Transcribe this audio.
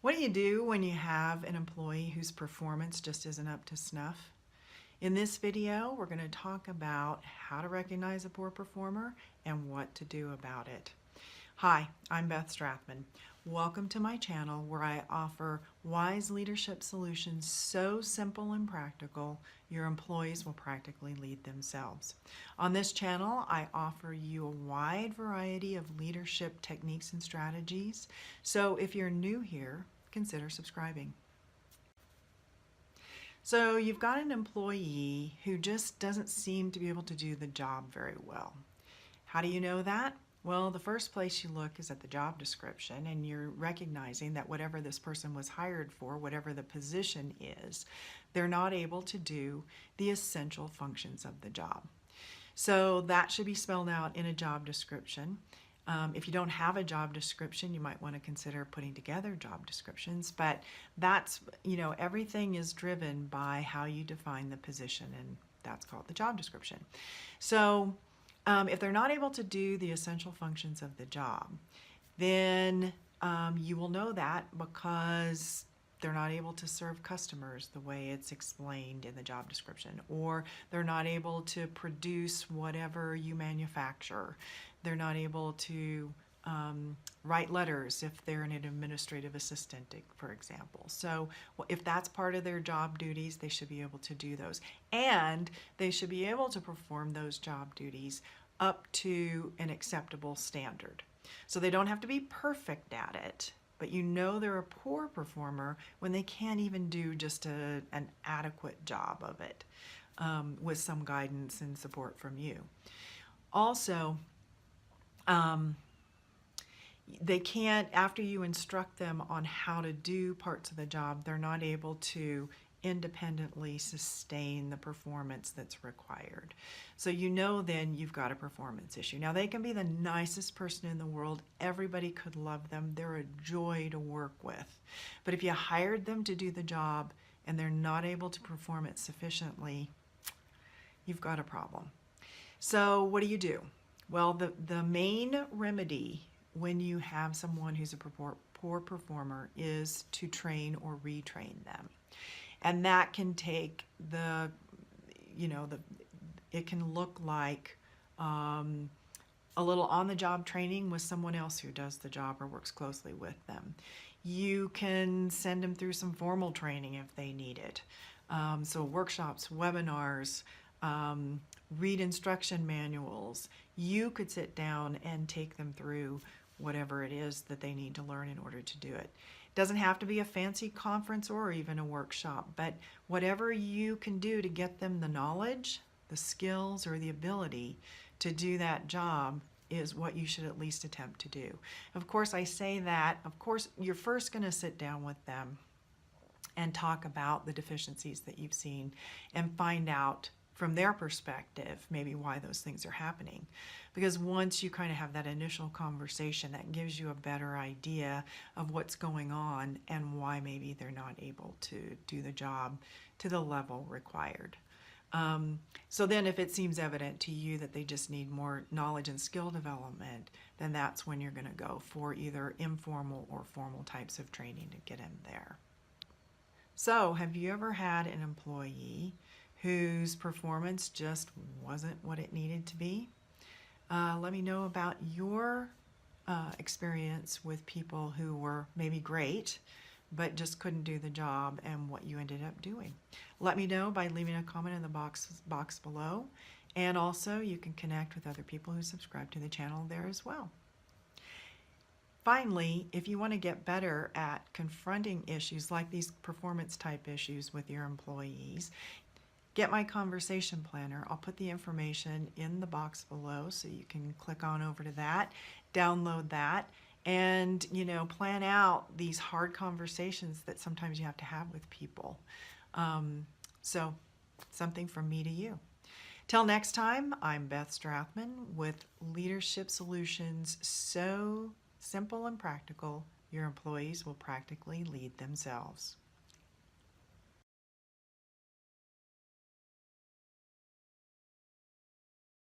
What do you do when you have an employee whose performance just isn't up to snuff? In this video, we're going to talk about how to recognize a poor performer and what to do about it. Hi, I'm Beth Strathman. Welcome to my channel where I offer wise leadership solutions so simple and practical, your employees will practically lead themselves. On this channel, I offer you a wide variety of leadership techniques and strategies. So if you're new here, consider subscribing. So you've got an employee who just doesn't seem to be able to do the job very well. How do you know that? Well, the first place you look is at the job description, and you're recognizing that whatever this person was hired for, whatever the position is, they're not able to do the essential functions of the job. So that should be spelled out in a job description. If you don't have a job description, you might want to consider putting together job descriptions, but that's, everything is driven by how you define the position, and that's called the job description. So if they're not able to do the essential functions of the job, then you will know that because they're not able to serve customers the way it's explained in the job description, or they're not able to produce whatever you manufacture. They're not able to write letters if they're an administrative assistant, for example. So if that's part of their job duties, they should be able to do those. And they should be able to perform those job duties up to an acceptable standard. So they don't have to be perfect at it, but you know they're a poor performer when they can't even do just an adequate job of it with some guidance and support from you. Also, they can't, after you instruct them on how to do parts of the job, they're not able to independently sustain the performance that's required. So you know then you've got a performance issue. Now they can be the nicest person in the world. Everybody could love them. They're a joy to work with. But if you hired them to do the job and they're not able to perform it sufficiently, you've got a problem. So what do you do? Well, the main remedy when you have someone who's a poor performer is to train or retrain them. And that can take it can look like a little on-the-job training with someone else who does the job or works closely with them. You can send them through some formal training if they need it. So workshops, webinars, read instruction manuals. You could sit down and take them through whatever it is that they need to learn in order to do it. It doesn't have to be a fancy conference or even a workshop, but whatever you can do to get them the knowledge, the skills, or the ability to do that job is what you should at least attempt to do. Of course, I say that, of course, you're first going to sit down with them and talk about the deficiencies that you've seen and find out from their perspective maybe why those things are happening. Because once you kind of have that initial conversation, that gives you a better idea of what's going on and why maybe they're not able to do the job to the level required. So then if it seems evident to you that they just need more knowledge and skill development, then that's when you're going to go for either informal or formal types of training to get in there. So have you ever had an employee whose performance just wasn't what it needed to be? Let me know about your experience with people who were maybe great, but just couldn't do the job and what you ended up doing. Let me know by leaving a comment in the box below. And also you can connect with other people who subscribe to the channel there as well. Finally, if you want to get better at confronting issues like these performance type issues with your employees, get my conversation planner. I'll put the information in the box below so you can click on over to that, download that, and plan out these hard conversations that sometimes you have to have with people. So something from me to you. Till next time, I'm Beth Strathman with leadership solutions so simple and practical, your employees will practically lead themselves.